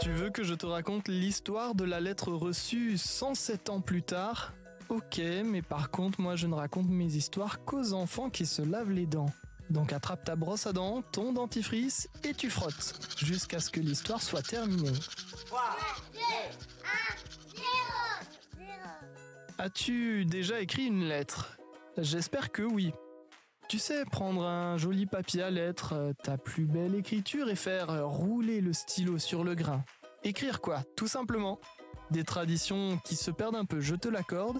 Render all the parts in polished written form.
Tu veux que je te raconte l'histoire de la lettre reçue 107 ans plus tard ? Ok, mais par contre, moi je ne raconte mes histoires qu'aux enfants qui se lavent les dents. Donc attrape ta brosse à dents, ton dentifrice et tu frottes, jusqu'à ce que l'histoire soit terminée. 3, 2, 1, 0. As-tu déjà écrit une lettre ? J'espère que oui. Tu sais, prendre un joli papier à lettres, ta plus belle écriture et faire rouler le stylo sur le grain. Écrire quoi ? Tout simplement. Des traditions qui se perdent un peu, je te l'accorde.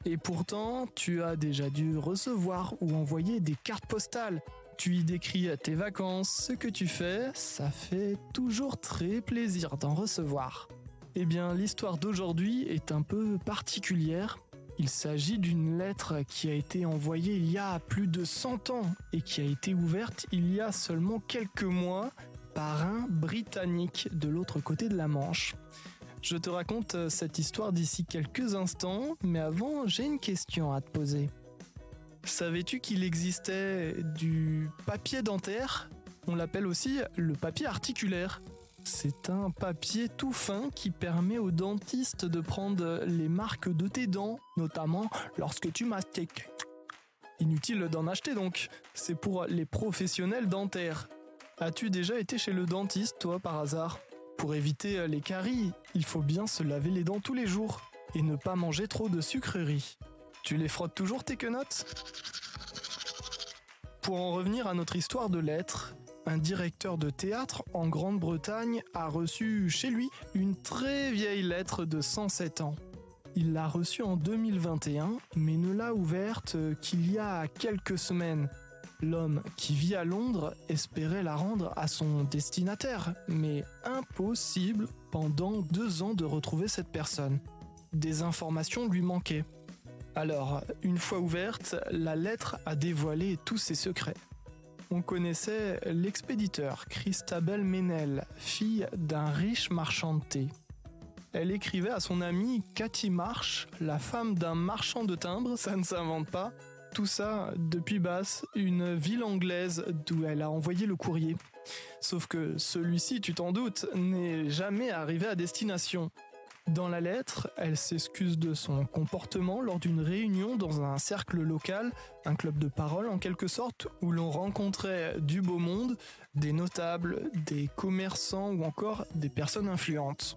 Et pourtant, tu as déjà dû recevoir ou envoyer des cartes postales. Tu y décris tes vacances, ce que tu fais, ça fait toujours très plaisir d'en recevoir. Eh bien, l'histoire d'aujourd'hui est un peu particulière. Il s'agit d'une lettre qui a été envoyée il y a plus de 100 ans et qui a été ouverte il y a seulement quelques mois par un Britannique de l'autre côté de la Manche. Je te raconte cette histoire d'ici quelques instants, mais avant, j'ai une question à te poser. Savais-tu qu'il existait du papier dentaire ? On l'appelle aussi le papier articulaire. C'est un papier tout fin qui permet aux dentistes de prendre les marques de tes dents, notamment lorsque tu mastiques. Inutile d'en acheter donc, c'est pour les professionnels dentaires. As-tu déjà été chez le dentiste, toi, par hasard ? Pour éviter les caries, il faut bien se laver les dents tous les jours et ne pas manger trop de sucreries. Tu les frottes toujours tes quenottes ? Pour en revenir à notre histoire de lettres, un directeur de théâtre en Grande-Bretagne a reçu chez lui une très vieille lettre de 107 ans. Il l'a reçue en 2021, mais ne l'a ouverte qu'il y a quelques semaines. L'homme qui vit à Londres espérait la rendre à son destinataire, mais impossible pendant 2 ans de retrouver cette personne. Des informations lui manquaient. Alors, une fois ouverte, la lettre a dévoilé tous ses secrets. On connaissait l'expéditeur Christabel Meynell, fille d'un riche marchand de thé. Elle écrivait à son amie Cathy Marsh, la femme d'un marchand de timbres, ça ne s'invente pas. Tout ça depuis Bath, une ville anglaise d'où elle a envoyé le courrier. Sauf que celui-ci, tu t'en doutes, n'est jamais arrivé à destination. Dans la lettre, elle s'excuse de son comportement lors d'une réunion dans un cercle local, un club de parole en quelque sorte, où l'on rencontrait du beau monde, des notables, des commerçants ou encore des personnes influentes.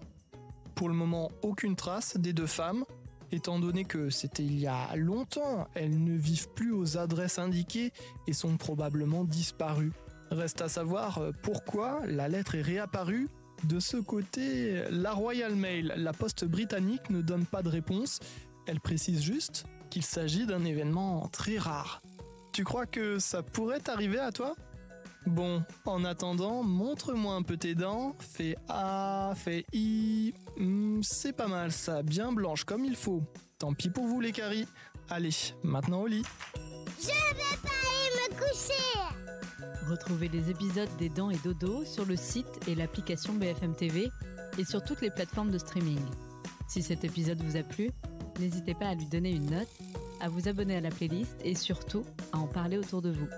Pour le moment, aucune trace des 2 femmes. Étant donné que c'était il y a longtemps, elles ne vivent plus aux adresses indiquées et sont probablement disparues. Reste à savoir pourquoi la lettre est réapparue. De ce côté, la Royal Mail, la poste britannique, ne donne pas de réponse. Elle précise juste qu'il s'agit d'un événement très rare. Tu crois que ça pourrait t'arriver à toi ? Bon, en attendant, montre-moi un peu tes dents, fais A, fais I, c'est pas mal ça, bien blanche comme il faut. Tant pis pour vous les caries. Allez, maintenant au lit. Je vais pas aller me coucher. Retrouvez les épisodes des Dents et Dodo sur le site et l'application BFM TV et sur toutes les plateformes de streaming. Si cet épisode vous a plu, n'hésitez pas à lui donner une note, à vous abonner à la playlist et surtout à en parler autour de vous.